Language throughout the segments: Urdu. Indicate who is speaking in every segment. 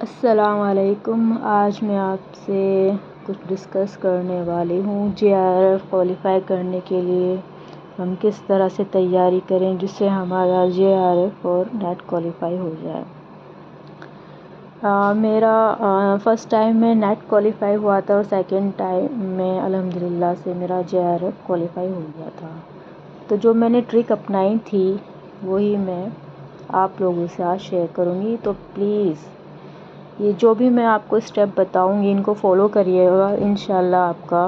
Speaker 1: السلام علیکم۔ آج میں آپ سے کچھ ڈسکس کرنے والی ہوں JRF کوالیفائی کرنے کے لیے ہم کس طرح سے تیاری کریں جس سے ہمارا JRF اور نیٹ کوالیفائی ہو جائے۔ میرا فرسٹ ٹائم میں نیٹ کوالیفائی ہوا تھا اور سیکنڈ ٹائم میں الحمدللہ سے میرا JRF کوالیفائی ہو گیا تھا۔ تو جو میں نے ٹرک اپنائی تھی وہی میں آپ لوگوں سے آج شیئر کروں گی، تو پلیز یہ جو بھی میں آپ کو اسٹیپ بتاؤں گی ان کو فالو کریے گا، انشاءاللہ آپ کا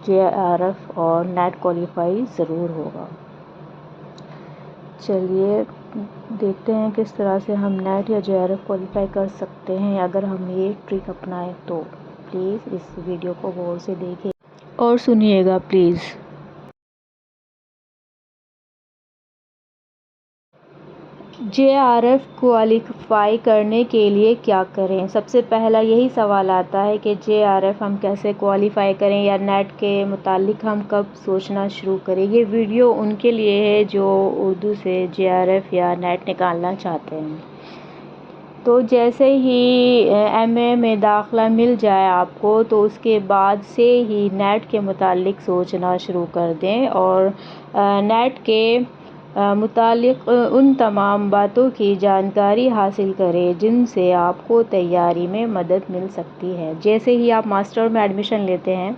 Speaker 1: JRF اور نیٹ کوالیفائی ضرور ہوگا۔ چلیے دیکھتے ہیں کس طرح سے ہم نیٹ یا JRF کوالیفائی کر سکتے ہیں اگر ہم یہ ٹرک اپنائیں تو۔ پلیز اس ویڈیو کو غور سے دیکھیں اور سنیے گا پلیز۔ JRF کوالیفائی کرنے کے لیے کیا کریں؟ سب سے پہلا یہی سوال آتا ہے کہ JRF ہم کیسے کوالیفائی کریں یا نیٹ کے متعلق ہم کب سوچنا شروع کریں۔ یہ ویڈیو ان کے لیے ہے جو اردو سے JRF یا نیٹ نکالنا چاہتے ہیں۔ تو جیسے ہی MA میں داخلہ مل جائے آپ کو تو اس کے بعد سے ہی نیٹ کے متعلق سوچنا شروع کر دیں اور نیٹ کے متعلق ان تمام باتوں کی جانکاری حاصل کریں جن سے آپ کو تیاری میں مدد مل سکتی ہے۔ جیسے ہی آپ ماسٹر میں ایڈمیشن لیتے ہیں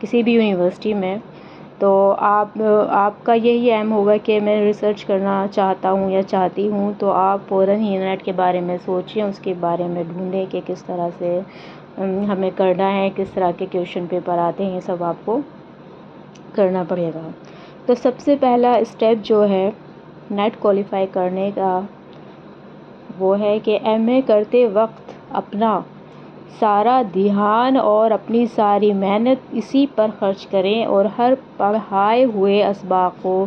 Speaker 1: کسی بھی یونیورسٹی میں تو آپ کا یہی ایم ہوگا کہ میں ریسرچ کرنا چاہتا ہوں یا چاہتی ہوں، تو آپ فوراً ہی نیٹ کے بارے میں سوچیں، اس کے بارے میں ڈھونڈیں کہ کس طرح سے ہمیں کرنا ہے، کس طرح کے کویشچن پیپر آتے ہیں، یہ سب آپ کو کرنا پڑے گا۔ تو سب سے پہلا اسٹیپ جو ہے نیٹ کوالیفائی کرنے کا وہ ہے کہ MA کرتے وقت اپنا سارا دھیان اور اپنی ساری محنت اسی پر خرچ کریں اور ہر پڑھائے ہوئے اسباق کو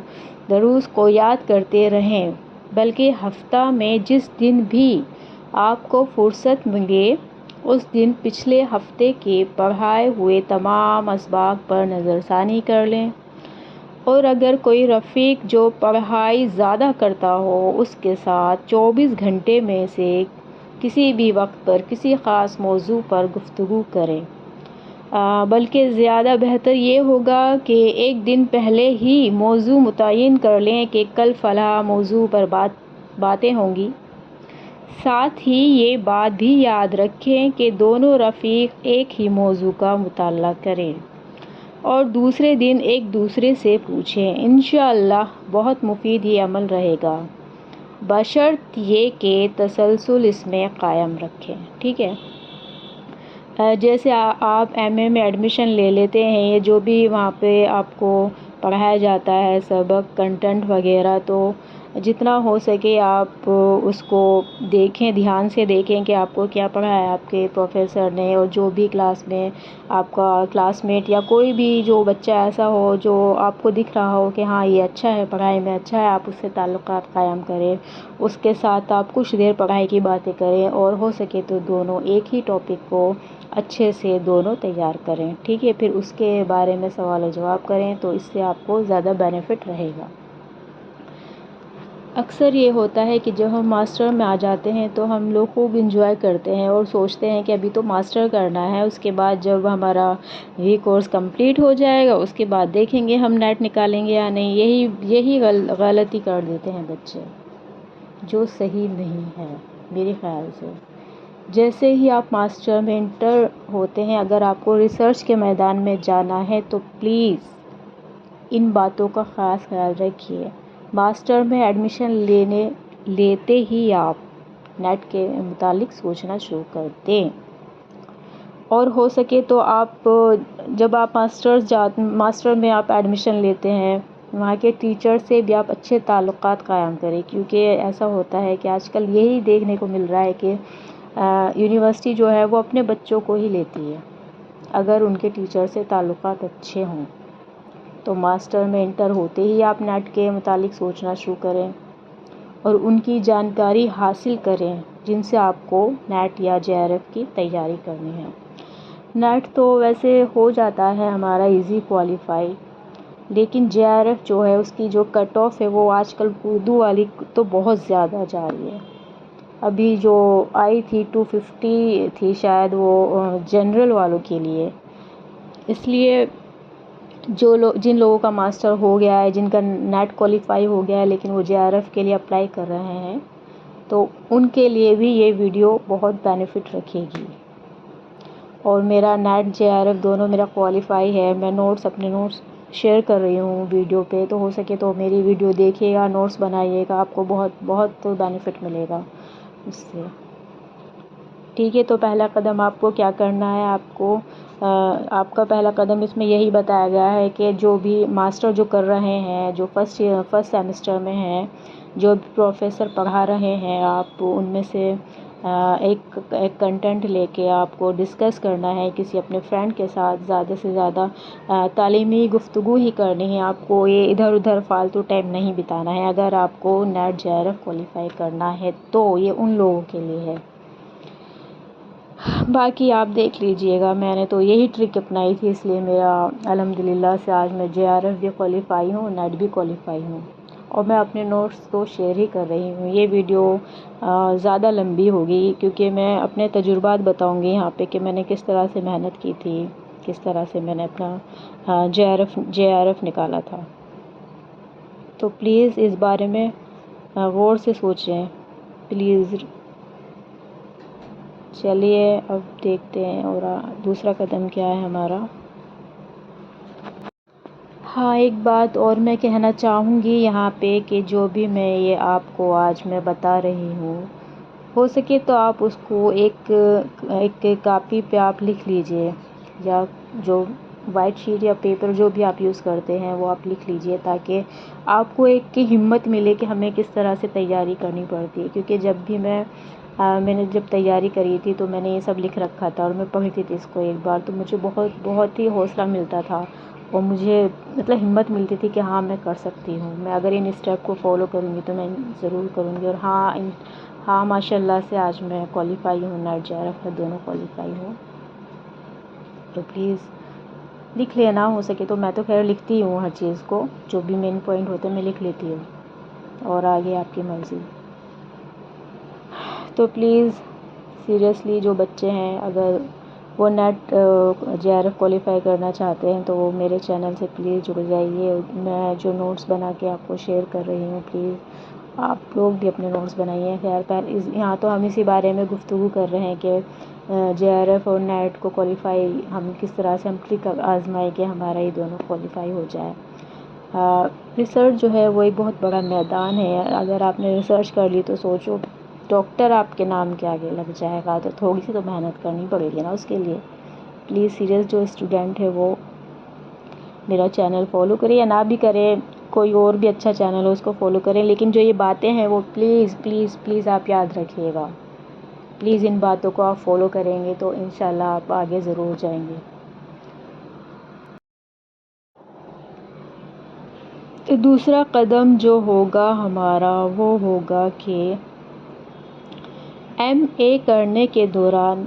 Speaker 1: دروس کو یاد کرتے رہیں، بلکہ ہفتہ میں جس دن بھی آپ کو فرصت ملے اس دن پچھلے ہفتے کے پڑھائے ہوئے تمام اسباق پر نظر ثانی کر لیں، اور اگر کوئی رفیق جو پڑھائی زیادہ کرتا ہو اس کے ساتھ 24 گھنٹے میں سے کسی بھی وقت پر کسی خاص موضوع پر گفتگو کریں۔ بلکہ زیادہ بہتر یہ ہوگا کہ ایک دن پہلے ہی موضوع متعین کر لیں کہ کل فلاں موضوع پر باتیں ہوں گی۔ ساتھ ہی یہ بات بھی یاد رکھیں کہ دونوں رفیق ایک ہی موضوع کا مطالعہ کریں اور دوسرے دن ایک دوسرے سے پوچھیں۔ انشاءاللہ بہت مفید یہ عمل رہے گا، بشرط یہ کہ تسلسل اس میں قائم رکھیں۔ ٹھیک ہے، جیسے آپ MA میں ایڈمیشن لے لیتے ہیں، یہ جو بھی وہاں پہ آپ کو پڑھایا جاتا ہے سبق کنٹینٹ وغیرہ، تو جتنا ہو سکے آپ اس کو دیکھیں، دھیان سے دیکھیں کہ آپ کو کیا پڑھایا آپ کے پروفیسر نے، اور جو بھی کلاس میں آپ کا کلاس میٹ یا کوئی بھی جو بچہ ایسا ہو جو آپ کو دکھ رہا ہو کہ ہاں یہ اچھا ہے، پڑھائی میں اچھا ہے، آپ اس سے تعلقات قائم کریں، اس کے ساتھ آپ کچھ دیر پڑھائی کی باتیں کریں اور ہو سکے تو دونوں ایک ہی ٹاپک کو اچھے سے دونوں تیار کریں۔ ٹھیک ہے، پھر اس کے بارے میں سوال و جواب کریں تو اس سے آپ کو زیادہ بینیفٹ رہے گا۔ اکثر یہ ہوتا ہے کہ جب ہم ماسٹر میں آ جاتے ہیں تو ہم لوگ خوب انجوائے کرتے ہیں اور سوچتے ہیں کہ ابھی تو ماسٹر کرنا ہے، اس کے بعد جب ہمارا یہ کورس کمپلیٹ ہو جائے گا اس کے بعد دیکھیں گے ہم نیٹ نکالیں گے یا نہیں۔ یہی غلطی کر دیتے ہیں بچے، جو صحیح نہیں ہے میرے خیال سے۔ جیسے ہی آپ ماسٹر میں انٹر ہوتے ہیں، اگر آپ کو ریسرچ کے میدان میں جانا ہے تو پلیز ان باتوں کا خاص خیال رکھیے۔ ماسٹر میں ایڈمیشن لیتے ہی آپ نیٹ کے متعلق سوچنا شروع کر دیں، اور ہو سکے تو آپ جب آپ ماسٹر میں آپ ایڈمیشن لیتے ہیں وہاں کے ٹیچر سے بھی آپ اچھے تعلقات قائم کریں، کیونکہ ایسا ہوتا ہے کہ آج کل یہی دیکھنے کو مل رہا ہے کہ یونیورسٹی جو ہے وہ اپنے بچوں کو ہی لیتی ہے۔ اگر ان کے ٹیچر سے تعلقات اچھے ہوں تو ماسٹر میں انٹر ہوتے ہی آپ نیٹ کے متعلق سوچنا شروع کریں اور ان کی جانکاری حاصل کریں جن سے آپ کو نیٹ یا JRF کی تیاری کرنی ہے۔ نیٹ تو ویسے ہو جاتا ہے ہمارا ایزی کوالیفائی، لیکن JRF جو ہے اس کی جو کٹ آف ہے وہ آج کل اردو والی تو بہت زیادہ جا رہی ہے۔ ابھی جو آئی تھی 250 تھی شاید، وہ جنرل والوں کے لیے. اس لیے جن لوگوں کا ماسٹر ہو گیا ہے، جن کا نیٹ کوالیفائی ہو گیا ہے لیکن وہ جے آر ایف کے لیے اپلائی کر رہے ہیں، تو ان کے لیے بھی یہ ویڈیو بہت بینیفٹ رکھے گی. اور میرا نیٹ جے آر ایف دونوں میرا کوالیفائی ہے. میں اپنے نوٹس شیئر کر رہی ہوں ویڈیو پہ، تو ہو سکے تو میری ویڈیو دیکھیے گا، نوٹس بنائیے گا، آپ کو بہت بینیفٹ ملے گا اس سے. ٹھیک ہے، تو پہلا قدم آپ کو کیا کرنا ہے، آپ کا پہلا قدم اس میں یہی بتایا گیا ہے کہ جو بھی ماسٹر جو کر رہے ہیں، جو فرسٹ سیمسٹر میں ہیں، جو بھی پروفیسر پڑھا رہے ہیں، آپ ان میں سے ایک کنٹینٹ لے کے آپ کو ڈسکس کرنا ہے کسی اپنے فرینڈ کے ساتھ. زیادہ سے زیادہ تعلیمی گفتگو ہی کرنی ہے. آپ کو یہ ادھر ادھر فالتو ٹائم نہیں بتانا ہے. اگر آپ کو نیٹ جے آر ایف کوالیفائی کرنا ہے تو یہ ان لوگوں کے لیے ہے. باقی آپ دیکھ لیجئے گا. میں نے تو یہی ٹرک اپنائی تھی، اس لیے میرا الحمدللہ سے آج میں جے آر ایف بھی کوالیفائی ہوں، نیٹ بھی کوالیفائی ہوں. اور میں اپنے نوٹس تو شیئر ہی کر رہی ہوں. یہ ویڈیو زیادہ لمبی ہوگی کیونکہ میں اپنے تجربات بتاؤں گی یہاں پہ کہ میں نے کس طرح سے محنت کی تھی، کس طرح سے میں نے اپنا جے آر ایف نکالا تھا. تو پلیز اس بارے میں غور سے سوچیں پلیز. چلیے اب دیکھتے ہیں اور دوسرا قدم کیا ہے ہمارا. ہاں، ایک بات اور میں کہنا چاہوں گی یہاں پہ کہ جو بھی میں یہ آپ کو آج میں بتا رہی ہوں، ہو سکے تو آپ اس کو ایک کاپی پہ آپ لکھ لیجئے، یا جو وائٹ شیٹ یا پیپر جو بھی آپ یوز کرتے ہیں وہ آپ لکھ لیجئے، تاکہ آپ کو ایک ہمت ملے کہ ہمیں کس طرح سے تیاری کرنی پڑتی ہے. کیونکہ جب بھی میں نے جب تیاری کری تھی تو میں نے یہ سب لکھ رکھا تھا اور میں پڑھتی تھی اس کو ایک بار، تو مجھے بہت ہی حوصلہ ملتا تھا اور مجھے ہمت ملتی تھی کہ ہاں میں کر سکتی ہوں. میں اگر ان اسٹیپ کو فالو کروں گی تو میں ضرور کروں گی. اور ہاں ماشاء اللہ سے آج میں کوالیفائی ہوں، نیٹ جے آر ایف دونوں کوالیفائی ہوں. تو پلیز لکھ لینا ہو سکے تو. میں تو خیر لکھتی ہوں ہر چیز کو، جو بھی مین پوائنٹ ہوتے ہیں میں لکھ لیتی ہوں، اور آگے آپ کی مرضی. تو پلیز سیریسلی جو بچے ہیں اگر وہ نیٹ جے آر ایف کوالیفائی کرنا چاہتے ہیں تو وہ میرے چینل سے پلیز جڑ جائیے. میں جو نوٹس بنا کے آپ کو شیئر کر رہی ہوں، پلیز آپ لوگ بھی اپنے نوٹس بنائیے. خیر یہاں تو ہم اسی بارے میں گفتگو کر رہے ہیں کہ جے آر ایف اور نیٹ کو کوالیفائی ہم کس طرح سے ہم ٹرک آزمائے کہ ہمارا یہ دونوں کوالیفائی ہو جائے. ریسرچ جو ہے وہ ایک بہت بڑا میدان ہے. اگر آپ نے ریسرچ کر لی تو سوچو ڈاکٹر آپ کے نام کے آگے لگ جائے گا، تو تھوڑی سی تو محنت کرنی پڑے گی نا اس کے لیے. پلیز سیریس جو اسٹوڈنٹ ہے وہ میرا چینل فالو کرے یا نہ بھی کرے، کوئی اور بھی اچھا چینل ہو اس کو فالو کریں، لیکن جو یہ باتیں ہیں وہ پلیز پلیز پلیز آپ یاد رکھیے گا. پلیز ان باتوں کو آپ فالو کریں گے تو انشاءاللہ آپ آگے ضرور جائیں گے. دوسرا قدم جو ہوگا ہمارا وہ ہوگا کہ ایم اے کرنے کے دوران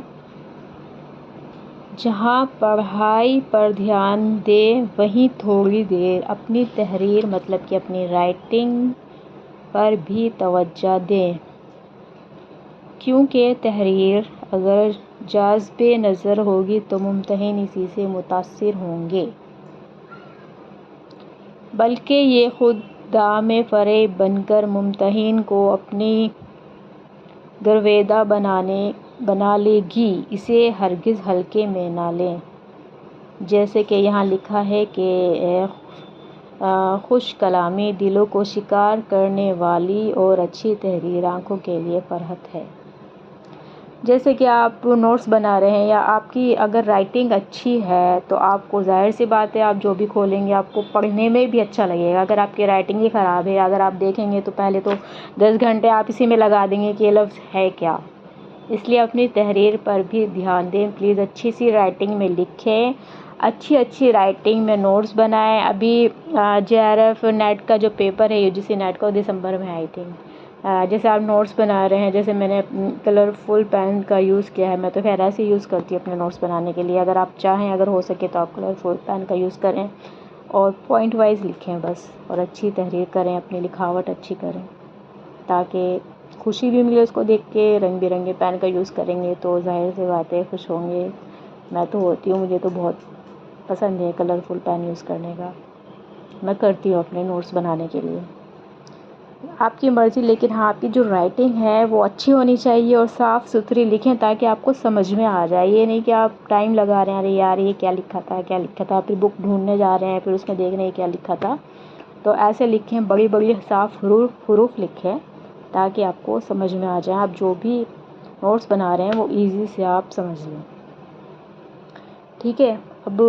Speaker 1: جہاں پڑھائی پر دھیان دیں وہیں تھوڑی دیر اپنی تحریر مطلب کہ اپنی رائٹنگ پر بھی توجہ دیں، کیونکہ تحریر اگر جاذب نظر ہوگی تو ممتحن اسی سے متاثر ہوں گے، بلکہ یہ خود دام فریب بن کر ممتحن کو اپنی گرویدہ بنا لے گی. اسے ہرگز ہلکے میں نہ لیں. جیسے کہ یہاں لکھا ہے کہ خوش کلامی دلوں کو شکار کرنے والی اور اچھی تحریر آنکھوں کے لیے فرحت ہے. جیسے کہ آپ نوٹس بنا رہے ہیں یا آپ کی اگر رائٹنگ اچھی ہے تو آپ کو ظاہر سی بات ہے آپ جو بھی کھولیں گے آپ کو پڑھنے میں بھی اچھا لگے گا. اگر آپ کی رائٹنگ ہی خراب ہے، اگر آپ دیکھیں گے تو پہلے تو 10 گھنٹے آپ اسی میں لگا دیں گے کہ یہ لفظ ہے کیا. اس لیے اپنی تحریر پر بھی دھیان دیں. پلیز اچھی سی رائٹنگ میں لکھیں، اچھی رائٹنگ میں نوٹس بنائیں. ابھی جے آر ایف نیٹ کا جو پیپر ہے UGC نیٹ کا، دسمبر میں آئی تھنک. جیسے آپ نوٹس بنا رہے ہیں، جیسے میں نے کلرفل پین کا یوز کیا ہے، میں تو خیر ایسے یوز کرتی ہوں اپنے نوٹس بنانے کے لیے. اگر آپ چاہیں، اگر ہو سکے تو آپ کلرفل پین کا یوز کریں اور پوائنٹ وائز لکھیں بس، اور اچھی تحریر کریں، اپنی لکھاوٹ اچھی کریں تاکہ خوشی بھی ملے اس کو دیکھ کے، رنگ برنگے پین کا یوز کریں گے تو ظاہر سی بات ہے خوش ہوں گے. میں تو ہوتی ہوں، مجھے تو بہت پسند ہے کلرفل پین یوز کرنے کا، میں کرتی ہوں اپنے نوٹس بنانے کے لیے. آپ کی مرضی، لیکن ہاں آپ کی جو رائٹنگ ہے وہ اچھی ہونی چاہیے اور صاف ستھری لکھیں تاکہ آپ کو سمجھ میں آ جائے. یہ نہیں کہ آپ ٹائم لگا رہے ہیں، ارے یار یہ کیا لکھا تھا کیا لکھا تھا، پھر بک ڈھونڈنے جا رہے ہیں، پھر اس میں دیکھ رہے ہیں کیا لکھا تھا. تو ایسے لکھیں، بڑی بڑی صاف حروف لکھیں تاکہ آپ کو سمجھ میں آ جائے. آپ جو بھی نوٹس بنا رہے ہیں وہ ایزی سے آپ سمجھ لیں. ٹھیک ہے. اب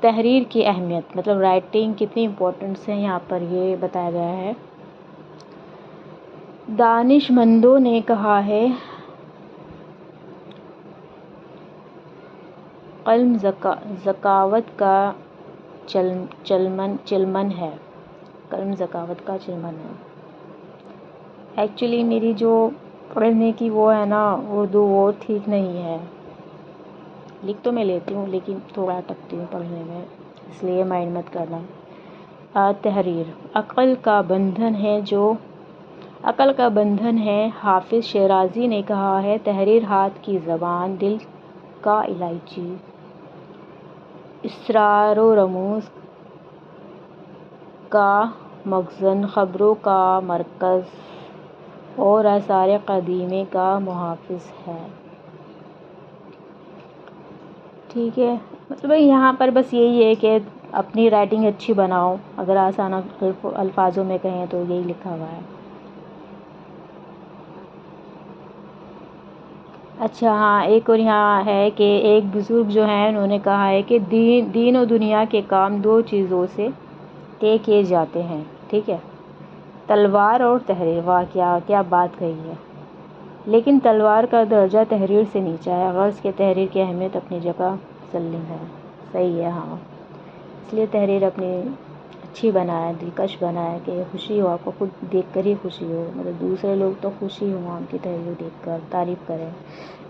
Speaker 1: تحریر کی اہمیت، مطلب رائٹنگ کتنی امپورٹنٹس ہے یہاں پر یہ بتایا گیا ہے. دانش مندوں نے کہا ہے قلم ذکاوت کا چلمن ہے. قلم ذکاوت کا چلمن ہے. ایکچولی میری جو پڑھنے کی وہ ہے نا اردو، وہ ٹھیک نہیں ہے. لکھ تو میں لیتی ہوں لیکن تھوڑا اٹکتی ہوں پڑھنے میں، اس لیے مائنڈ مت کرنا. تحریر عقل کا بندھن ہے. حافظ شیرازی نے کہا ہے تحریر ہاتھ کی زبان، دل کا الائچی، اسرار و رموز کا مخزن، خبروں کا مرکز اور آثار قدیمہ کا محافظ ہے. ٹھیک ہے. مطلب یہاں پر بس یہی ہے کہ اپنی رائٹنگ اچھی بناؤ. اگر آسان الفاظوں میں کہیں تو یہی لکھا ہوا ہے. اچھا ہاں، ایک اور یہاں ہے کہ ایک بزرگ جو ہیں انہوں نے کہا ہے کہ دین و دنیا کے کام دو چیزوں سے طے کیے جاتے ہیں. ٹھیک ہے. تلوار اور تحریر. واہ کیا بات کہی ہے. لیکن تلوار کا درجہ تحریر سے نیچا ہے. غرض کہ تحریر کی اہمیت اپنی جگہ مسلم ہے. صحیح ہے. ہاں، اس لیے تحریر اپنی اچھی بنائے، دلکش بنائے کہ خوشی ہو، آپ کو خود دیکھ کر ہی خوشی ہو. مطلب دوسرے لوگ تو خوشی ہوں آپ کی تحریر دیکھ کر، تعریف کریں.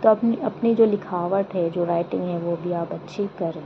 Speaker 1: تو اپنی جو لکھاوٹ ہے، جو رائٹنگ ہے، وہ بھی آپ اچھی کریں.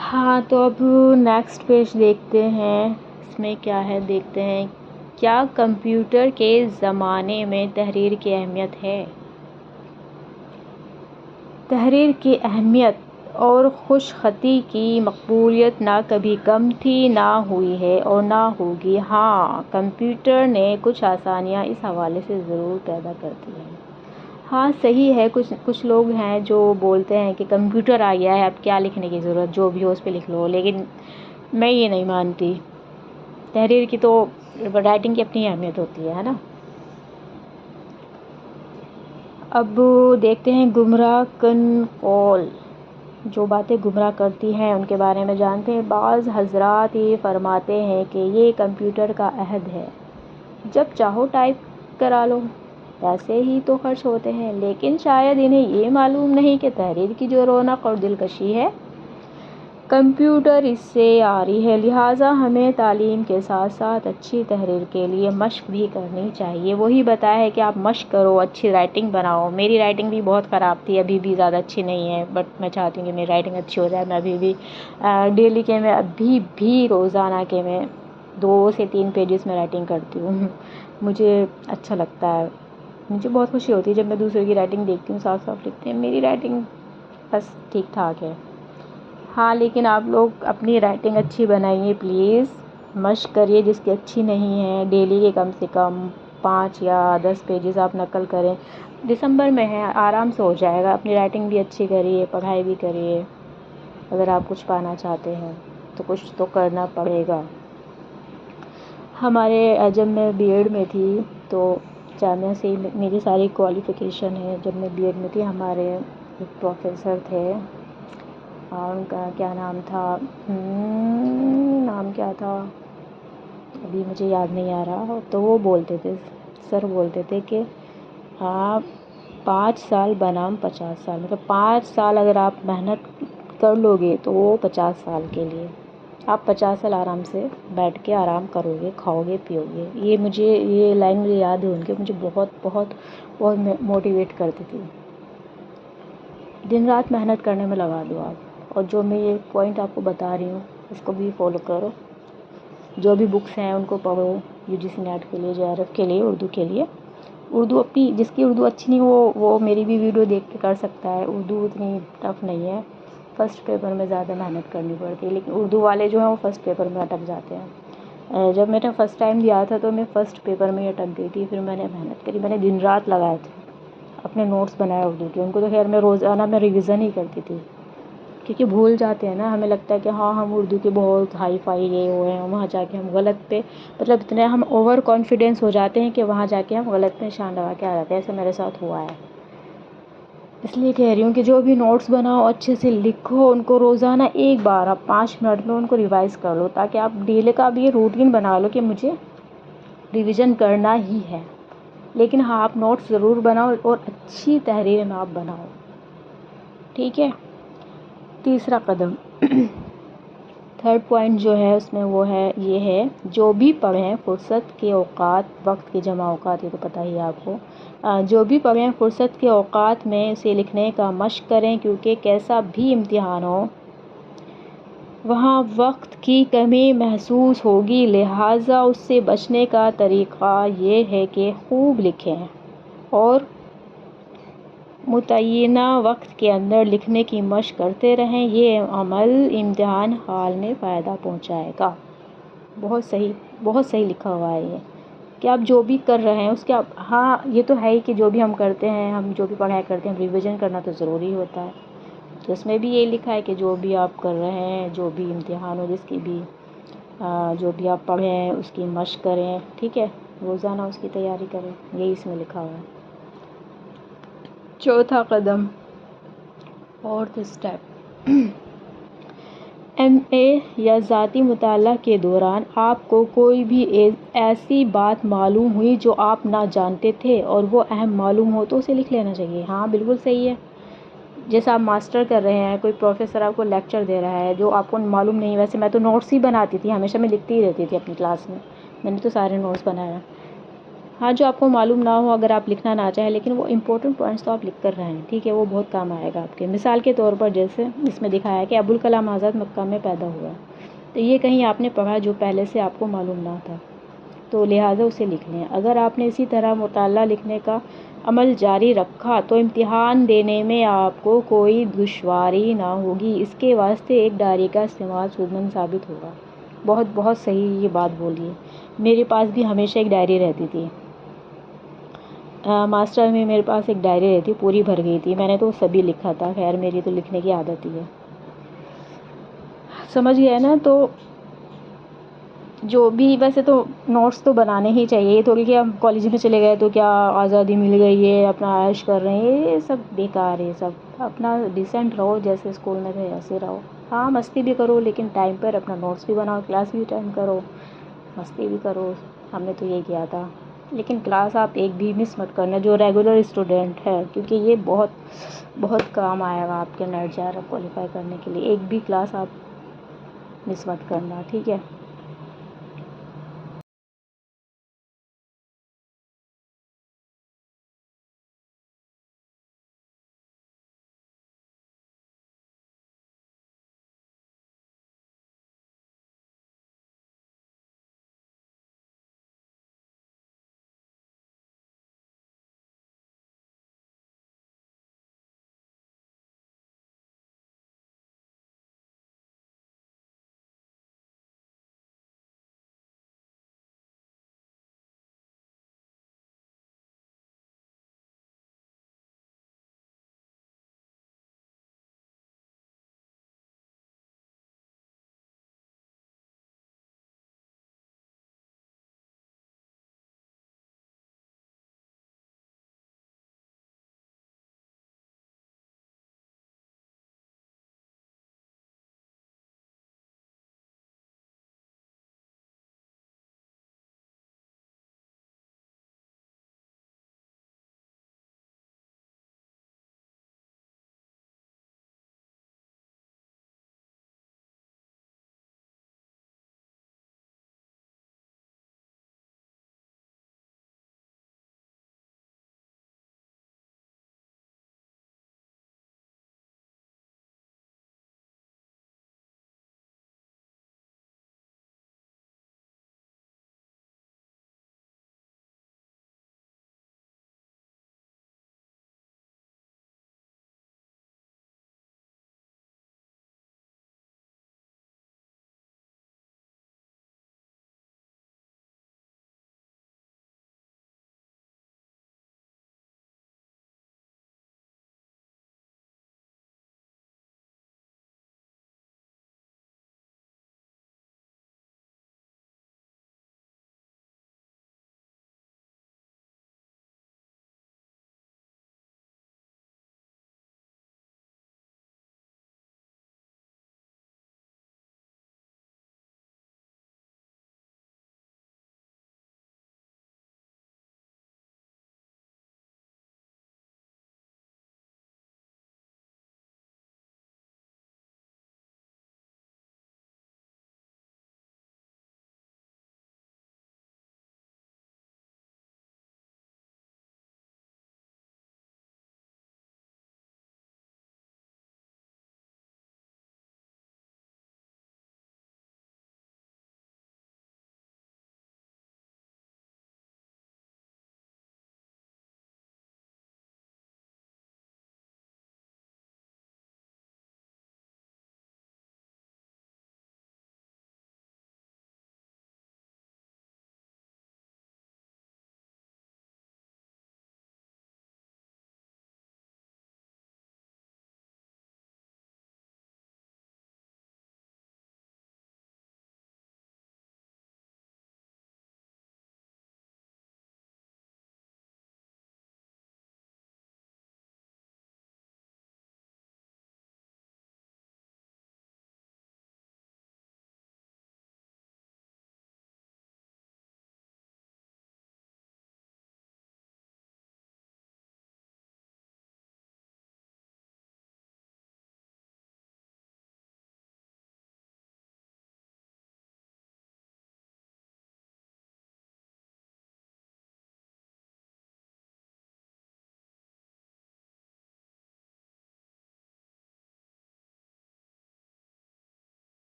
Speaker 1: ہاں، تو اب نیکسٹ پیج دیکھتے ہیں. اس میں کیا ہے دیکھتے ہیں. کیا کمپیوٹر کے زمانے میں تحریر کی اہمیت ہے؟ تحریر کی اہمیت اور خوش خطی کی مقبولیت نہ کبھی کم تھی، نہ ہوئی ہے اور نہ ہوگی. ہاں، کمپیوٹر نے کچھ آسانیاں اس حوالے سے ضرور پیدا کر دی ہیں. ہاں صحیح ہے. کچھ لوگ ہیں جو بولتے ہیں کہ کمپیوٹر آ گیا ہے، اب کیا لکھنے کی ضرورت، جو بھی ہو اس پہ لکھ لو. لیکن میں یہ نہیں مانتی. تحریر کی تو رائٹنگ کی اپنی اہمیت ہوتی ہے نا. اب دیکھتے ہیں گمراہ کن قول. جو باتیں گمراہ کرتی ہیں ان کے بارے میں جانتے ہیں. بعض حضرات یہ فرماتے ہیں کہ یہ کمپیوٹر کا عہد ہے، جب چاہو ٹائپ کرا لو، پیسے ہی تو خرچ ہوتے ہیں. لیکن شاید انہیں یہ معلوم نہیں کہ تحریر کی جو رونق اور دلکشی ہے کمپیوٹر اس سے آ رہی ہے، لہٰذا ہمیں تعلیم کے ساتھ ساتھ اچھی تحریر کے لیے مشق بھی کرنی چاہیے۔ وہی بتایا ہے کہ آپ مشق کرو، اچھی رائٹنگ بناؤ۔ میری رائٹنگ بھی بہت خراب تھی، ابھی بھی زیادہ اچھی نہیں ہے، بٹ میں چاہتی ہوں کہ میری رائٹنگ اچھی ہو جائے۔ میں ابھی بھی ڈیلی کے میں ابھی بھی روزانہ کے میں 2 سے 3 پیجز میں رائٹنگ کرتی ہوں۔ مجھے اچھا لگتا ہے، مجھے بہت خوشی ہوتی ہے جب میں دوسرے کی رائٹنگ دیکھتی ہوں، صاف صاف لکھتے ہیں۔ میری رائٹنگ بس ٹھیک ٹھاک ہے، ہاں، لیکن آپ لوگ اپنی رائٹنگ اچھی بنائیے پلیز، مشق کریے جس کی اچھی نہیں ہے۔ ڈیلی کے کم سے کم 5 یا 10 پیجز آپ نقل کریں۔ دسمبر میں ہے، آرام سے ہو جائے گا۔ اپنی رائٹنگ بھی اچھی کریے، پڑھائی بھی کریے۔ اگر آپ کچھ پانا چاہتے ہیں تو کچھ تو کرنا پڑے گا۔ ہمارے جب میں بی ایڈ میں تھی تو جامعہ سے میری ساری کوالیفیکیشن ہے۔ جب میں بی ایڈ میں تھی، ہمارے ایک پروفیسر تھے، ان کا کیا نام تھا، نام کیا تھا ابھی مجھے یاد نہیں آ رہا، تو وہ بولتے تھے، سر بولتے تھے کہ آپ 5 سال بنام 50 سال، مطلب 5 سال اگر آپ محنت کر لو گے تو وہ 50 سال کے لیے، آپ 50 سال آرام سے بیٹھ کے آرام کرو گے، کھاؤ گے، پیو گے۔ یہ لائن مجھے یاد ہے ان کے، مجھے بہت بہت بہت موٹیویٹ کرتی تھی۔ دن رات محنت کرنے میں لگا دو آپ، اور جو میں یہ پوائنٹ آپ کو بتا رہی ہوں اس کو بھی فالو کرو۔ جو بھی بکس ہیں ان کو پڑھو، UGC نیٹ کے لیے، JRF کے لیے، اردو کے لیے۔ اردو اپنی، جس کی اردو اچھی نہیں وہ میری بھی ویڈیو دیکھ کے کر سکتا ہے۔ اردو اتنی ٹف نہیں ہے، فرسٹ پیپر میں زیادہ محنت کرنی پڑتی ہے، لیکن اردو والے جو ہیں وہ فرسٹ پیپر میں اٹک جاتے ہیں۔ جب میں نے فرسٹ ٹائم دیا تھا تو میں فرسٹ پیپر میں اٹک گئی تھی، پھر میں نے محنت کری، میں نے دن رات لگائے تھے، اپنے نوٹس بنائے اردو کے۔ ان کو تو خیر میں روزانہ میں ریویژن ہی کرتی تھی، کیونکہ بھول جاتے ہیں نا، ہمیں لگتا ہے کہ ہاں ہم اردو کے بہت ہائی فائی یہ ہوئے ہیں، وہاں جا کے ہم غلط پہ، مطلب اتنے ہم اوور کانفیڈینس ہو جاتے ہیں کہ وہاں جا کے ہم غلط پہ نشان لگا کے آ جاتے ہیں۔ ایسا میرے ساتھ ہوا ہے، اس لیے کہہ رہی ہوں کہ جو بھی نوٹس بناؤ اچھے سے لکھو، ان کو روزانہ ایک بار آپ 5 منٹ میں ان کو ریوائز کر لو، تاکہ آپ ڈیلی کا بھی یہ روٹین بنا لو کہ مجھے ریویژن کرنا ہی ہے۔ لیکن ہاں، آپ نوٹس ضرور بناؤ اور اچھی تحریر میں آپ بناؤ، ٹھیک ہے۔ تیسرا قدم، تھرڈ پوائنٹ جو ہے اس میں وہ ہے، یہ ہے جو بھی پڑھیں فرصت کے اوقات، وقت کے جمع اوقات، یہ تو پتہ ہی ہے آپ کو، جو بھی پڑھیں فرصت کے اوقات میں اسے لکھنے کا مشق کریں، کیونکہ کیسا بھی امتحان ہو وہاں وقت کی کمی محسوس ہوگی، لہٰذا اس سے بچنے کا طریقہ یہ ہے کہ خوب لکھیں اور متعینہ وقت کے اندر لکھنے کی مشق کرتے رہیں۔ یہ عمل امتحان حال میں فائدہ پہنچائے گا۔ بہت صحیح لکھا ہوا ہے یہ، کہ آپ جو بھی کر رہے ہیں اس کے ہاں یہ تو ہے ہی کہ جو بھی ہم کرتے ہیں، ہم جو بھی پڑھائی کرتے ہیں، ریویژن کرنا تو ضروری ہوتا ہے۔ تو اس میں بھی یہ لکھا ہے کہ جو بھی آپ کر رہے ہیں، جو بھی امتحان ہو، جس کی بھی جو بھی آپ پڑھیں اس کی مشق کریں، ٹھیک ہے، روزانہ اس کی تیاری کریں، یہی اس میں لکھا ہوا ہے۔ چوتھا قدم، فورتھ اسٹیپ، MA یا ذاتی مطالعہ کے دوران آپ کو کوئی بھی ایسی بات معلوم ہوئی جو آپ نہ جانتے تھے اور وہ اہم معلوم ہو تو اسے لکھ لینا چاہیے۔ ہاں بالکل صحیح ہے، جیسا آپ ماسٹر کر رہے ہیں، کوئی پروفیسر آپ کو لیکچر دے رہا ہے جو آپ کو معلوم نہیں، ویسے میں تو نوٹس ہی بناتی تھی، ہمیشہ میں لکھتی ہی رہتی تھی اپنی کلاس میں نے تو سارے نوٹس بنائے ہیں۔ ہاں، جو آپ کو معلوم نہ ہو، اگر آپ لکھنا نہ چاہیں، لیکن وہ امپورٹنٹ پوائنٹس تو آپ لکھ کر رہے ہیں، ٹھیک ہے، وہ بہت کام آئے گا آپ کے۔ مثال کے طور پر جیسے اس میں دکھایا ہے کہ ابوالکلام آزاد مکہ میں پیدا ہوا، تو یہ کہیں آپ نے پڑھا جو پہلے سے آپ کو معلوم نہ تھا، تو لہٰذا اسے لکھ لیں۔ اگر آپ نے اسی طرح مطالعہ لکھنے کا عمل جاری رکھا تو امتحان دینے میں آپ کو کوئی دشواری نہ ہوگی۔ اس کے واسطے ایک ڈائری کا استعمال سود مند ثابت ہوگا۔ بہت صحیح یہ بات بولی ہے، میرے پاس بھی ہمیشہ ایک ڈائری رہتی تھی، ماسٹر میں میرے پاس ایک ڈائری رہتی، پوری بھر گئی تھی، میں نے تو سبھی لکھا تھا، خیر میری تو لکھنے کی عادت ہی ہے، سمجھ گیا نا۔ تو جو بھی، ویسے تو نوٹس تو بنانے ہی چاہیے، یہ تھوڑی کہ ہم کالج میں چلے گئے تو کیا آزادی مل گئی ہے، اپنا عیش کر رہے ہیں، یہ سب بیکار ہے، سب اپنا ڈیسنٹ رہو، جیسے اسکول میں تھے ایسے رہو۔ ہاں مستی بھی کرو، لیکن ٹائم پر اپنا نوٹس بھی بناؤ، کلاس بھی اٹینڈ کرو، مستی بھی کرو، ہم نے تو یہ کیا تھا۔ لیکن کلاس آپ ایک بھی مس مت کرنا جو ریگولر اسٹوڈنٹ ہے، کیونکہ یہ بہت کام آئے گا آپ کے نیٹ JRF کوالیفائی کرنے کے لیے۔ ایک بھی کلاس آپ مس مت کرنا، ٹھیک ہے۔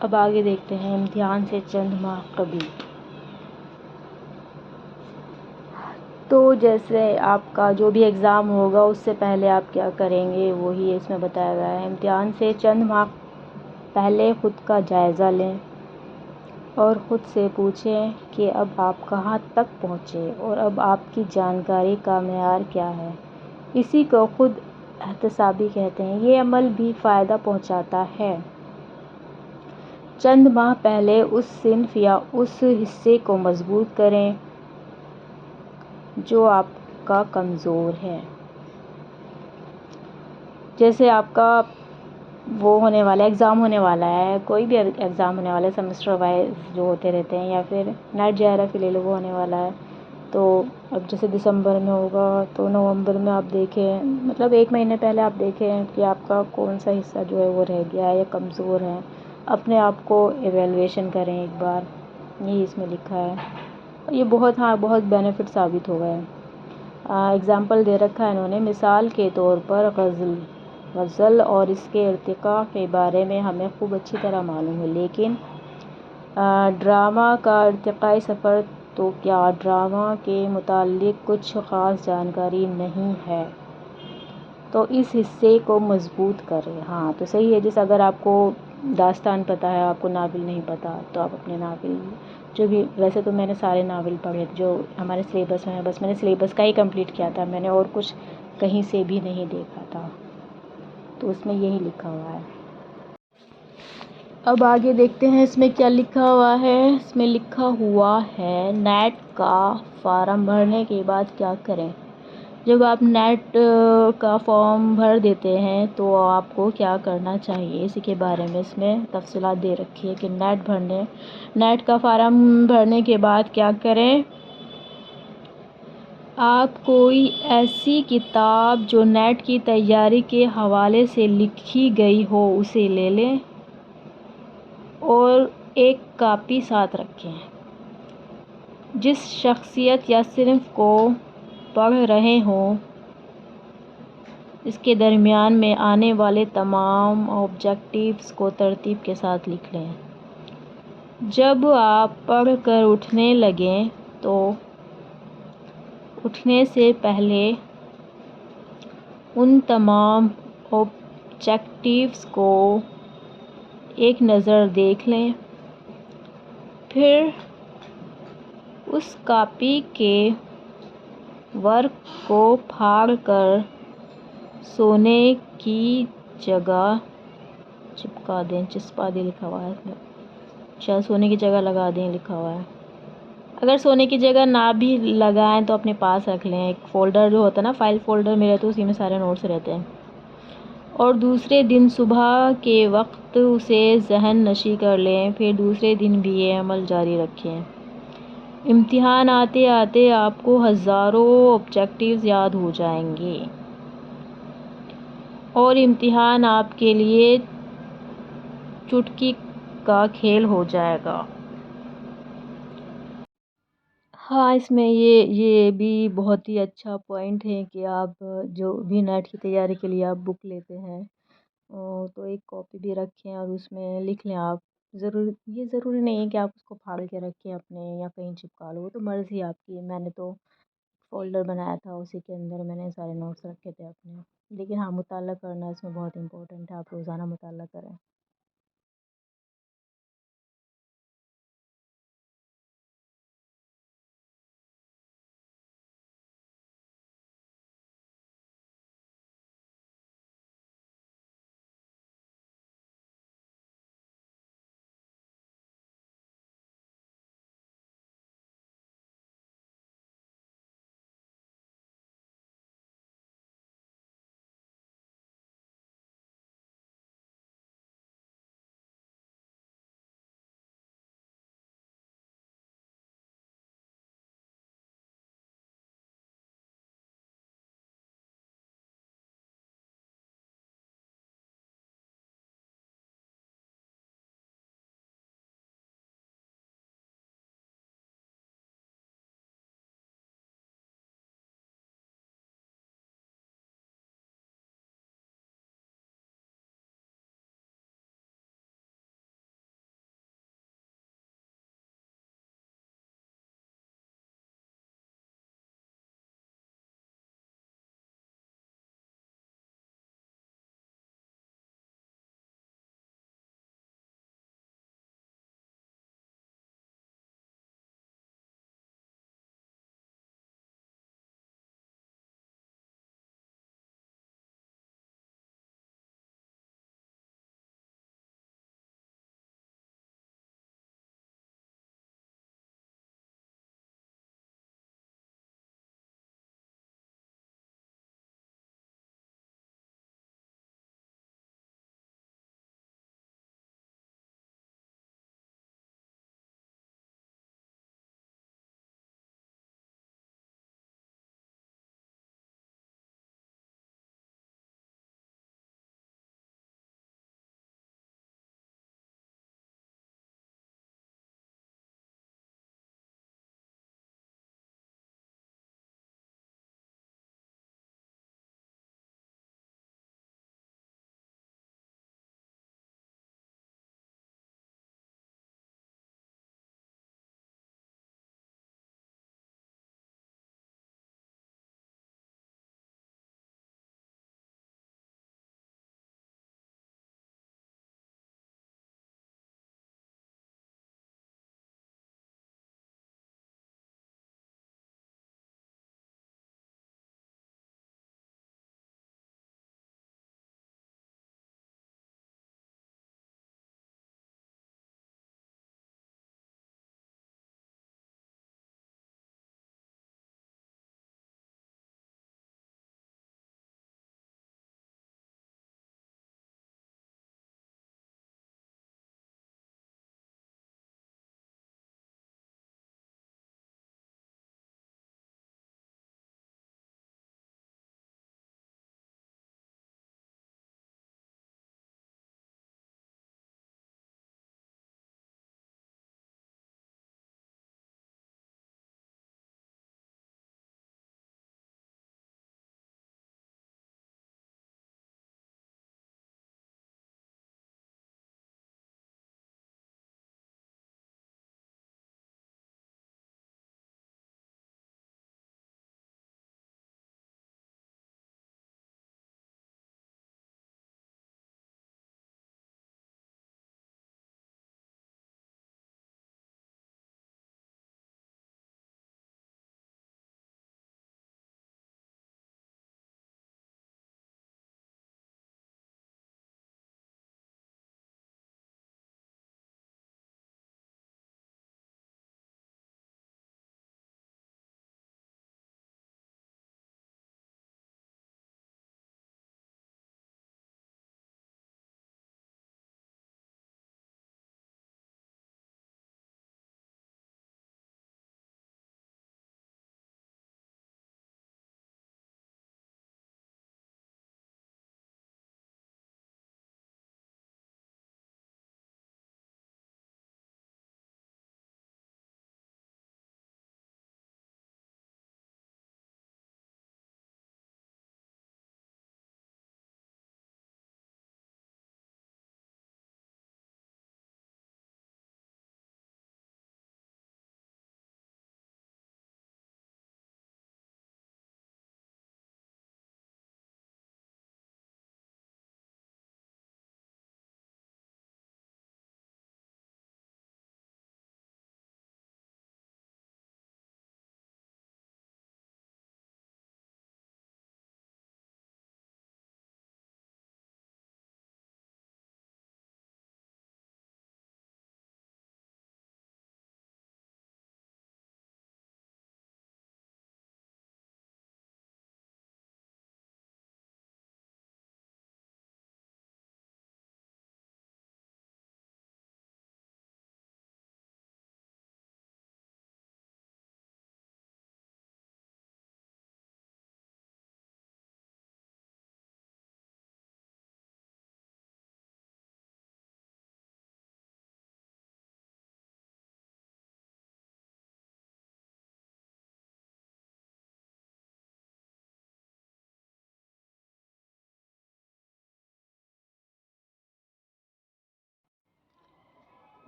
Speaker 1: اب آگے دیکھتے ہیں امتحان سے چند ماہ قبل۔ تو جیسے آپ کا جو بھی ایگزام ہوگا اس سے پہلے آپ کیا کریں گے وہی اس میں بتایا گیا ہے۔ امتحان سے چند ماہ پہلے خود کا جائزہ لیں اور خود سے پوچھیں کہ اب آپ کہاں تک پہنچے اور اب آپ کی جانکاری کا معیار کیا ہے۔ اسی کو خود احتسابی کہتے ہیں۔ یہ عمل بھی فائدہ پہنچاتا ہے۔ چند ماہ پہلے اس صنف یا اس حصے کو مضبوط کریں جو آپ کا کمزور ہے۔ جیسے آپ کا وہ ہونے والا ایگزام ہونے والا ہے، کوئی بھی ایگزام ہونے والا ہے، سیمسٹر وائز جو ہوتے رہتے ہیں، یا پھر نیٹ جے آر ایف لے لو وہ ہونے والا ہے، تو اب جیسے دسمبر میں ہوگا تو نومبر میں آپ دیکھیں، مطلب ایک مہینے پہلے آپ دیکھیں کہ آپ کا کون سا حصہ جو ہے وہ رہ گیا ہے یا کمزور ہے۔ اپنے آپ کو ایویلویشن کریں ایک بار، یہی اس میں لکھا ہے۔ یہ بہت بینیفٹ ثابت ہو گئے۔ اگزامپل دے رکھا ہے انہوں نے، مثال کے طور پر غزل اور اس کے ارتقاء کے بارے میں ہمیں خوب اچھی طرح معلوم ہے، لیکن ڈرامہ کا ارتقائی سفر تو کیا ڈرامہ کے متعلق کچھ خاص جانکاری نہیں ہے، تو اس حصے کو مضبوط کریں۔ ہاں تو صحیح ہے، جیسے اگر آپ کو داستان پتہ ہے، آپ کو ناول نہیں پتہ، تو آپ اپنے ناول جو بھی، ویسے تو میں نے سارے ناول پڑھے جو ہمارے سلیبس میں ہیں، بس میں نے سلیبس کا ہی کمپلیٹ کیا تھا، میں نے اور کچھ کہیں سے بھی نہیں دیکھا تھا، تو اس میں یہی لکھا ہوا ہے۔ اب آگے دیکھتے ہیں اس میں کیا لکھا ہوا ہے۔ اس میں لکھا ہوا ہے نیٹ کا فارم بھرنے کے بعد کیا کریں۔ جب آپ نیٹ کا فارم بھر دیتے ہیں تو آپ کو کیا کرنا چاہیے، اسی کے بارے میں اس میں تفصیلات دے رکھی ہے کہ نیٹ کا فارم بھرنے کے بعد کیا کریں۔ آپ کوئی ایسی کتاب جو نیٹ کی تیاری کے حوالے سے لکھی گئی ہو اسے لے لیں اور ایک کاپی ساتھ رکھیں۔ جس شخصیت یا صنف کو پڑھ رہے ہوں اس کے درمیان میں آنے والے تمام آبجیکٹیوز کو ترتیب کے ساتھ لکھ لیں۔ جب آپ پڑھ کر اٹھنے لگیں تو اٹھنے سے پہلے ان تمام آبجیکٹیوز کو ایک نظر دیکھ لیں، پھر اس کاپی کے ورق کو پھاڑ کر سونے کی جگہ چسپا دیں لکھا ہوا ہے، شاید سونے کی جگہ لگا دیں لکھا ہوا ہے۔ اگر سونے کی جگہ نہ بھی لگائیں تو اپنے پاس رکھ لیں، ایک فولڈر جو ہوتا ہے نا، فائل فولڈر میرے تو اسی میں سارے نوٹس رہتے ہیں، اور دوسرے دن صبح کے وقت اسے ذہن نشیں کر لیں، پھر دوسرے دن بھی یہ عمل جاری رکھیں۔ امتحان آتے آتے آپ کو ہزاروں آبجیکٹیوز یاد ہو جائیں گے اور امتحان آپ کے لیے چٹکی کا کھیل ہو جائے گا۔ ہاں اس میں یہ بھی بہت ہی اچھا پوائنٹ ہے کہ آپ جو بھی نیٹ کی تیاری کے لیے آپ بک لیتے ہیں تو ایک کاپی بھی رکھیں اور اس میں لکھ لیں آپ۔ یہ ضروری نہیں ہے کہ آپ اس کو پھاڑ کے رکھیں اپنے یا کہیں چپکا لو، وہ تو مرضی آپ کی ہے۔ میں نے تو فولڈر بنایا تھا، اسی کے اندر میں نے سارے نوٹس رکھے تھے اپنے، لیکن ہاں مطالعہ کرنا اس میں بہت امپورٹنٹ ہے، آپ روزانہ مطالعہ کریں۔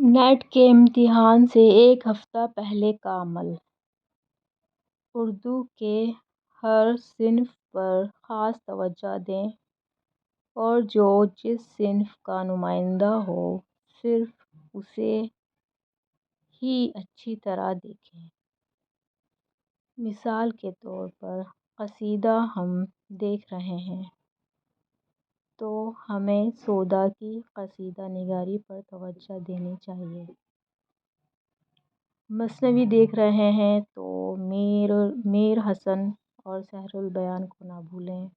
Speaker 1: نیٹ کے امتحان سے ایک ہفتہ پہلے کا عمل: اردو کے ہر صنف پر خاص توجہ دیں اور جس صنف کا نمائندہ ہو صرف اسے ہی اچھی طرح دیکھیں۔ مثال کے طور پر قصیدہ ہم دیکھ رہے ہیں تو ہمیں سودا کی قصیدہ نگاری پر توجہ دینی چاہیے۔ مثنوی دیکھ رہے ہیں تو میر حسن اور سحر البیان کو نہ بھولیں۔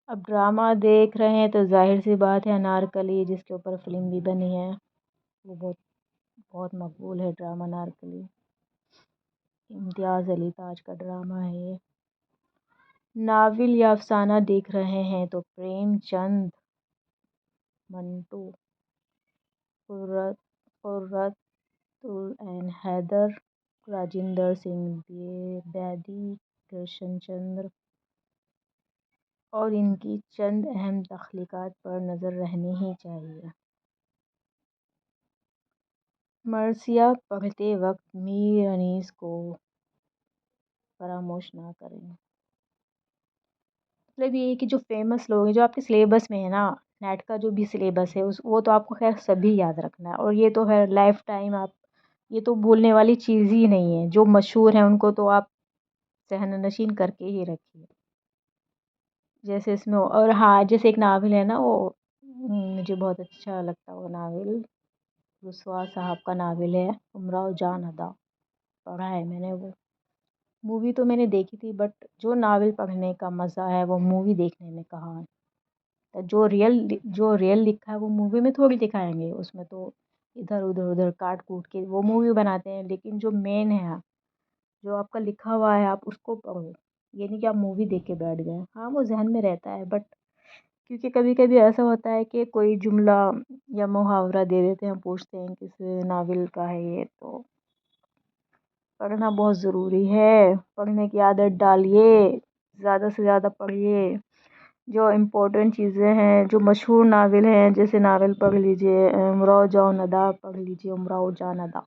Speaker 1: اب ڈرامہ دیکھ رہے ہیں تو ظاہر سی بات ہے انارکلی، جس کے اوپر فلم بھی بنی ہے، وہ بہت مقبول ہے ڈرامہ انارکلی۔ امتیاز علی تاج کا ڈرامہ ہے یہ۔ ناول یا افسانہ دیکھ رہے ہیں تو پریم چند، منٹو، قرۃ العین حیدر، راجندر سنگھ بیدی، کرشن چندر اور ان کی چند اہم تخلیقات پر نظر رہنی ہی چاہیے۔ مرثیہ پڑھتے وقت میر انیس کو فراموش نہ کریں۔ مطلب یہ ہے کہ جو فیمس لوگ ہیں، جو آپ کے سلیبس میں ہے نا، نیٹ کا جو بھی سلیبس ہے وہ تو آپ کو خیر سبھی یاد رکھنا ہے، اور یہ تو ہے لائف ٹائم آپ، یہ تو بھولنے والی چیز ہی نہیں ہے۔ جو مشہور ہیں ان کو تو آپ ذہن نشین کر کے ہی رکھیے، جیسے اس میں، اور ہاں جیسے ایک ناول ہے نا، وہ مجھے بہت اچھا لگتا ہے وہ ناول، رسوا صاحب کا ناول ہے امراؤ جان ادا، پڑھا ہے میں نے وہ۔ مووی تو میں نے دیکھی تھی، بٹ جو ناول پڑھنے کا مزہ ہے وہ مووی دیکھنے میں کہاں ہے۔ جو ریئل لکھا ہے وہ مووی میں تھوڑی دکھائیں گے، اس میں تو ادھر کاٹ کوٹ کے وہ مووی بناتے ہیں، لیکن جو مین ہے، جو آپ کا لکھا ہوا ہے، آپ اس کو پڑھو، یہ نہیں کہ آپ مووی دیکھ کے بیٹھ گئے۔ ہاں وہ ذہن میں رہتا ہے، بٹ کیونکہ کبھی کبھی ایسا ہوتا ہے کہ کوئی جملہ یا محاورہ دے دیتے ہیں، پوچھتے ہیں کس ناول کا ہے یہ، تو پڑھنا بہت ضروری ہے۔ پڑھنے کی عادت ڈالیے، زیادہ سے زیادہ پڑھیے۔ جو امپورٹنٹ چیزیں ہیں، جو مشہور ناول ہیں، جیسے ناول پڑھ لیجئے، امراؤ جان ادا پڑھ لیجئے، امراؤ جان ادا۔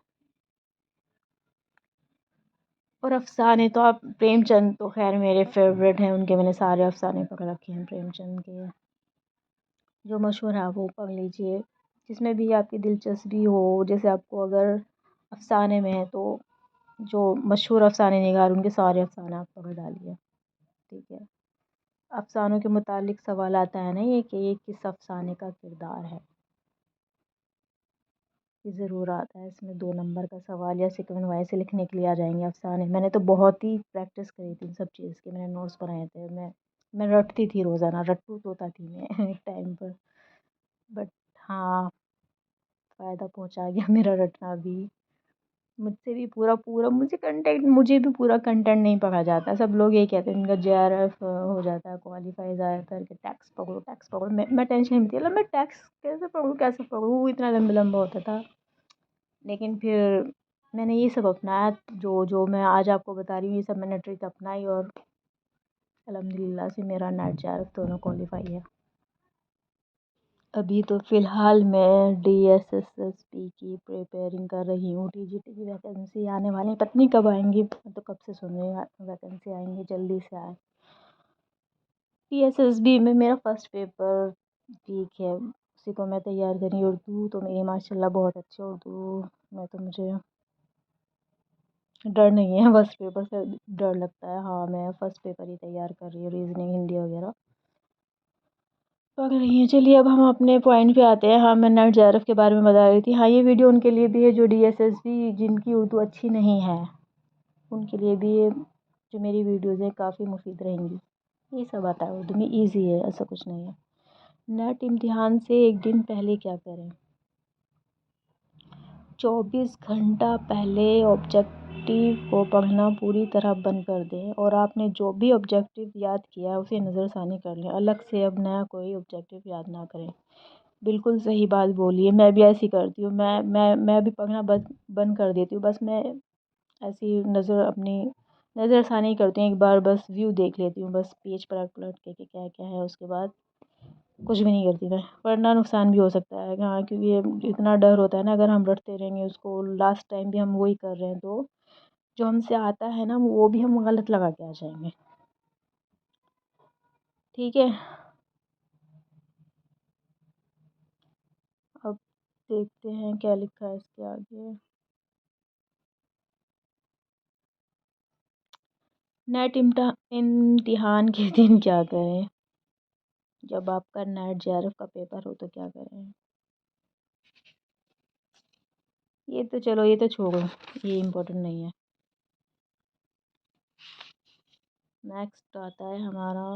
Speaker 1: اور افسانے تو آپ، پریم چند تو خیر میرے فیوریٹ ہیں، ان کے میں نے سارے افسانے پڑھ رکھے ہیں پریم چند کے، جو مشہور ہے وہ پڑھ لیجئے، جس میں بھی آپ کی دلچسپی ہو۔ جیسے آپ کو اگر افسانے میں ہے تو جو مشہور افسانے نگار ان کے سارے افسانے آپ پڑھ ڈالیے، ٹھیک ہے۔ افسانوں کے متعلق سوال آتا ہے نا یہ کہ یہ کس افسانے کا کردار ہے، یہ ضرور آتا ہے، اس میں 2 نمبر کا سوال یا سیکوینٹ وائز سے لکھنے کے لیے آ جائیں گے افسانے۔ میں نے تو بہت ہی پریکٹس کری تھی ان سب چیز کی، میں نے نوٹس بنائے تھے، میں رٹتی تھی روزانہ، رٹو توتا تھی میں ایک ٹائم پر، بٹ ہاں فائدہ پہنچا گیا میرا رٹنا بھی۔ مجھ سے بھی مجھے بھی پورا کنٹینٹ نہیں پڑھا جاتا۔ سب لوگ یہی کہتے ہیں ان کا JRF ہو جاتا ہے کوالیفائی زیادہ تر کہ ٹیکس پکڑو۔ میں ٹینشن نہیں تھی، میں ٹیکس کیسے پکڑوں، اتنا لمبا لمبا ہوتا تھا۔ لیکن پھر میں نے یہ سب اپنایا، جو میں آج آپ کو بتا رہی ہوں، یہ سب میں نے ٹرک اپنائی، اور الحمدللہ سے میرا نیٹ JRF دونوں کوالیفائی ہے۔ ابھی تو فی الحال میں DSSSB کی پریپیئرنگ کر رہی ہوں، TGT کی ویکینسی آنے والی، پتہ نہیں کب آئیں گی، میں تو کب سے سن رہی ہوں ویکینسی آئیں گی، جلدی سے آئے۔ PSSB میں میرا فرسٹ پیپر ویک ہے، اسی کو میں تیار کر رہی ہوں۔ اردو تو میری ماشاءاللہ بہت اچھی اردو میں تو مجھے ڈر نہیں ہے، فرسٹ پیپر سے ڈر لگتا ہے۔ ہاں میں فرسٹ پیپر ہی تیار کر رہی ہوں، ریزننگ ہندی وغیرہ پڑھ رہی ہیں۔ چلیے اب ہم اپنے پوائنٹ پہ آتے ہیں۔ ہاں میں نیٹ JRF کے بارے میں بتا رہی تھی۔ ہاں یہ ویڈیو ان کے لیے بھی ہے جو DSSB جن کی اردو اچھی نہیں ہے، ان کے لیے بھی جو میری ویڈیوز ہیں کافی مفید رہیں گی۔ یہ سب آتا ہے اردو میں، ایزی ہے، ایسا کچھ نہیں ہے۔ نیٹ امتحان سے ایک دن پہلے کیا کریں؟ 24 گھنٹہ پہلے آبجیکٹیو کو پڑھنا پوری طرح بند کر دیں، اور آپ نے جو بھی آبجیکٹیو یاد کیا ہے اسے نظر ثانی کر لیں، الگ سے اب نیا کوئی آبجیکٹیو یاد نہ کریں۔ بالکل صحیح بات بولی ہے، میں بھی ایسی کرتی ہوں، میں بھی پڑھنا بند کر دیتی ہوں، بس میں ایسی اپنی نظر ثانی کرتی ہوں، ایک بار بس ویو دیکھ لیتی ہوں، بس پیج پر پلٹ کے کہ کیا کیا ہے، اس کے بعد کچھ بھی نہیں کرتی میں، ورنہ نقصان بھی ہو سکتا ہے ہاں، کیونکہ یہ اتنا ڈر ہوتا ہے نا، اگر ہم رٹتے رہیں گے اس کو، لاسٹ ٹائم بھی ہم وہی کر رہے ہیں تو جو ہم سے آتا ہے نا وہ بھی ہم غلط لگا کے آ جائیں گے. ٹھیک ہے، اب دیکھتے ہیں کیا لکھا ہے اس کے آگے. نیٹ امتحان کے دن کیا کریں؟ جب آپ کا نیٹ جے آر ایف کا پیپر ہو تو کیا کریں؟ یہ تو چلو، یہ تو چھوڑو، یہ امپورٹنٹ نہیں ہے. نیکسٹ آتا ہے ہمارا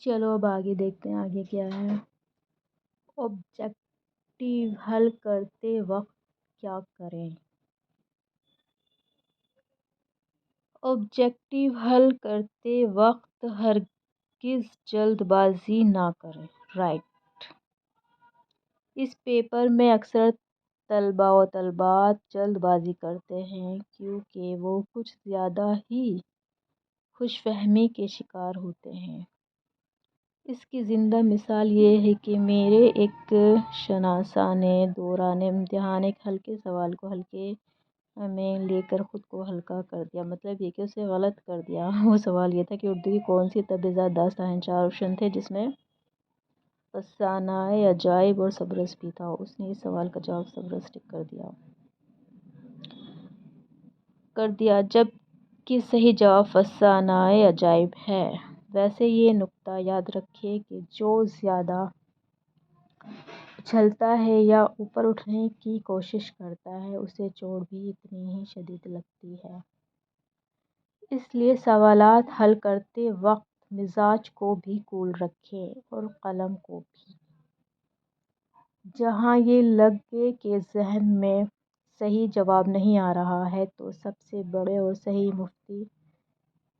Speaker 1: چلو اب آگے دیکھتے ہیں آگے کیا ہے. آبجیکٹیو حل کرتے وقت کیا کریں؟ آبجیکٹیو حل کرتے وقت ہرگز جلد بازی نہ کریں. رائٹ. اس پیپر میں اکثر طلباء و طالبات جلد بازی کرتے ہیں کیونکہ وہ کچھ زیادہ ہی خوش فہمی کے شکار ہوتے ہیں. اس کی زندہ مثال یہ ہے کہ میرے ایک شناسا نے دوران امتحان ایک ہلکے سوال کو ہلکے میں لے کر خود کو ہلکا کر دیا. مطلب یہ کہ اسے غلط کر دیا. وہ سوال یہ تھا کہ اردو کی کون سی تبعیضات داستان ہے. 4 آپشن تھے جس میں فسانۂ عجائب اور صبرس بھی تھا. اس نے اس سوال کا جواب صبرس ٹک کر دیا جب کہ صحیح جواب فسانۂ عجائب ہے. ویسے یہ نکتہ یاد رکھیں کہ جو زیادہ اچھلتا ہے یا اوپر اٹھنے کی کوشش کرتا ہے اسے چوٹ بھی اتنی ہی شدید لگتی ہے. اس لیے سوالات حل کرتے وقت مزاج کو بھی کول رکھیں اور قلم کو بھی. جہاں یہ لگے کہ ذہن میں صحیح جواب نہیں آ رہا ہے تو سب سے بڑے اور صحیح مفتی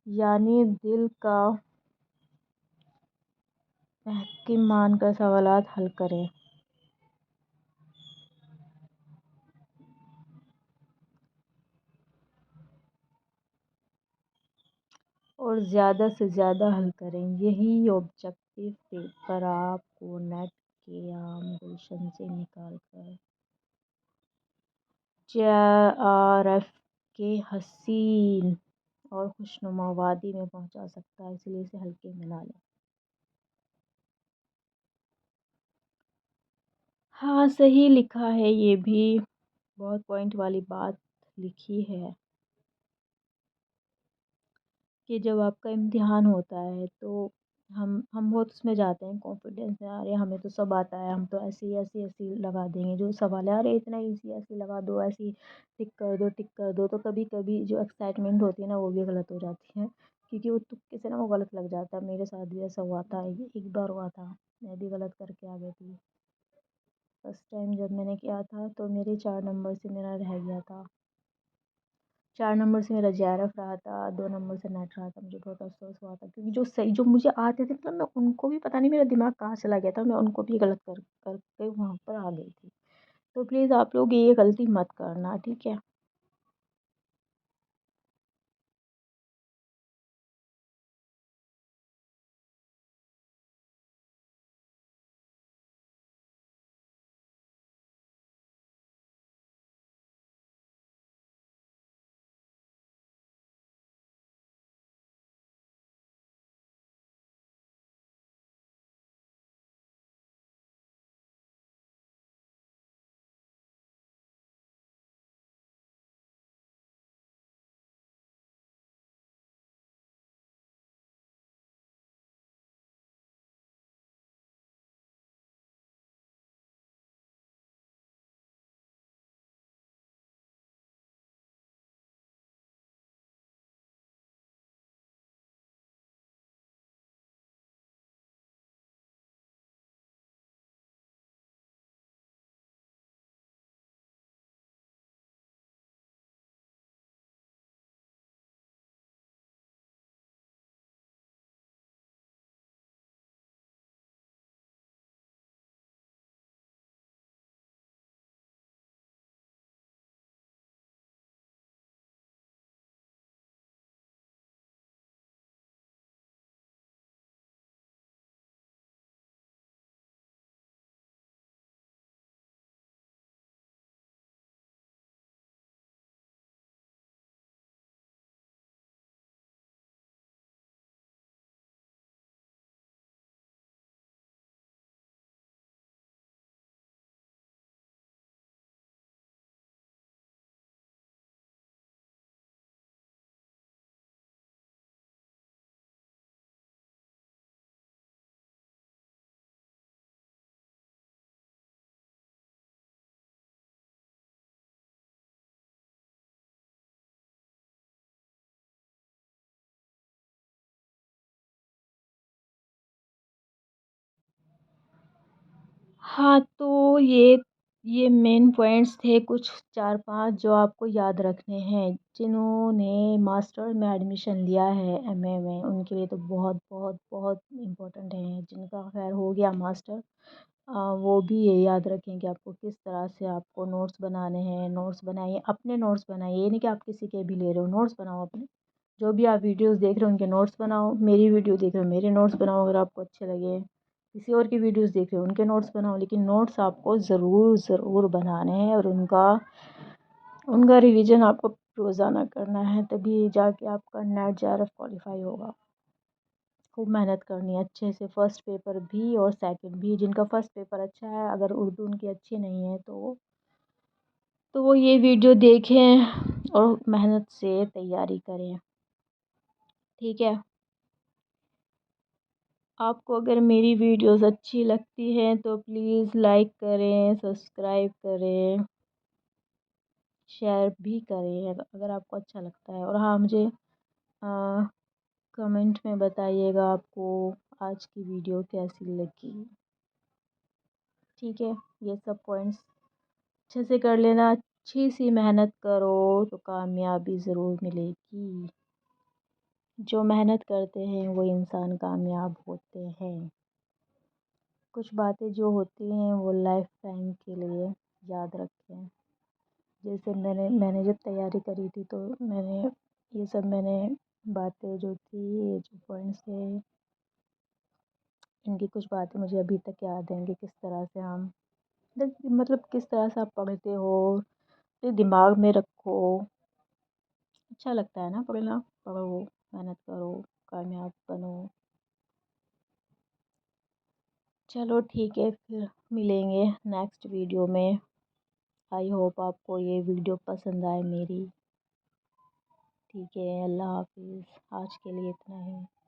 Speaker 1: یعنی دل کا محکم مان کر سوالات حل کریں. اور زیادہ سے زیادہ حل کریں. یہی آبجیکٹیو پیپر آپ کو نیٹ کے عام گلشن سے نکال کر جے آر ایف کے حسین اور خوشنما وادی میں پہنچا سکتا ہے، اس لیے اسے ہلکے میں نہ لیں۔ ہاں صحیح لکھا ہے، یہ بھی بہت پوائنٹ والی بات لکھی ہے کہ جب آپ کا امتحان ہوتا ہے تو ہم بہت اس میں جاتے ہیں کانفیڈینس میں، ارے ہمیں تو سب آتا ہے، ہم تو ایسی ایسی ایسی لگا دیں گے جو سوال ہے، ارے اتنا ایزی ایسی لگا دو، ایسی ٹک کر دو ٹک کر دو۔ تو کبھی کبھی جو ایکسائٹمنٹ ہوتی ہے نا وہ بھی غلط ہو جاتی ہے، کیونکہ وہ تکے سے نا وہ غلط لگ جاتا ہے۔ میرے ساتھ بھی ایسا ہوا تھا، ایک بار ہوا تھا، میں بھی غلط کر کے آ گئی تھی۔ فرسٹ ٹائم جب میں نے کیا تھا تو میرے 4 نمبر سے میرا رہ گیا تھا، 4 نمبر سے میرا جے آر ایف رہا تھا، 2 نمبر سے نیٹ رہا تھا۔ مجھے بہت افسوس ہوا تھا، کیونکہ جو صحیح جو مجھے آتے تھے مطلب میں ان کو بھی پتہ نہیں میرا دماغ کہاں چلا گیا تھا، میں ان کو بھی غلط کر کر کے وہاں پر آ گئی تھی۔ تو پلیز آپ لوگ یہ غلطی مت کرنا، ٹھیک ہے؟ ہاں تو یہ مین پوائنٹس تھے کچھ 4 5 جو آپ کو یاد رکھنے ہیں۔ جنہوں نے ماسٹر میں ایڈمیشن لیا ہے ایم اے میں، ان کے لیے تو بہت بہت بہت امپورٹنٹ ہیں۔ جن کا خیر ہو گیا ماسٹر، وہ بھی یہ یاد رکھیں کہ آپ کو کس طرح سے آپ کو نوٹس بنانے ہیں۔ نوٹس بنائیے، اپنے نوٹس بنائیے، یہ نہیں کہ آپ کسی کے بھی لے رہے ہو، نوٹس بناؤ اپنے۔ جو بھی آپ ویڈیوز دیکھ رہے ہو ان کے نوٹس بناؤ، میری ویڈیو دیکھ رہے ہو میرے نوٹس بناؤ اگر آپ کو اچھے لگے، کسی اور کی ویڈیوز دیکھ رہے ہو ان کے نوٹس بناؤ، لیکن نوٹس آپ کو ضرور ضرور بنانے ہیں، اور ان کا ریویژن آپ کو روزانہ کرنا ہے، تبھی جا کے آپ کا نیٹ جے آر ایف کوالیفائی ہوگا۔ خوب محنت کرنی ہے اچھے سے، فرسٹ پیپر بھی اور سیکنڈ بھی۔ جن کا فرسٹ پیپر اچھا ہے، اگر اردو ان کی اچھی نہیں ہے تو وہ یہ ویڈیو دیکھیں اور محنت سے تیاری کریں، ٹھیک ہے؟ آپ کو اگر میری ویڈیوز اچھی لگتی ہیں تو پلیز لائک کریں، سبسکرائب کریں، شیئر بھی کریں اگر آپ کو اچھا لگتا ہے۔ اور ہاں مجھے کمنٹ میں بتائیے گا آپ کو آج کی ویڈیو کیسی لگی، ٹھیک ہے؟ یہ سب پوائنٹس اچھے سے کر لینا، اچھی سی محنت کرو تو کامیابی ضرور ملے گی۔ جو محنت کرتے ہیں وہ انسان کامیاب ہوتے ہیں۔ کچھ باتیں جو ہوتی ہیں وہ لائف ٹائم کے لیے یاد رکھیں۔ جیسے میں نے جب تیاری کری تھی تو میں نے باتیں جو تھی، یہ جو پوائنٹس ہیں، ان کی کچھ باتیں مجھے ابھی تک یاد ہیں کہ کس طرح سے مطلب کس طرح سے آپ پڑھتے ہو، دماغ میں رکھو، اچھا لگتا ہے نا پڑھنا، پڑھو، محنت کرو، کامیاب بنو۔ چلو ٹھیک ہے، پھر ملیں گے نیکسٹ ویڈیو میں۔ آئی ہوپ آپ کو یہ ویڈیو پسند آئے میری۔ ٹھیک ہے، اللہ حافظ، آج کے لیے اتنا ہی۔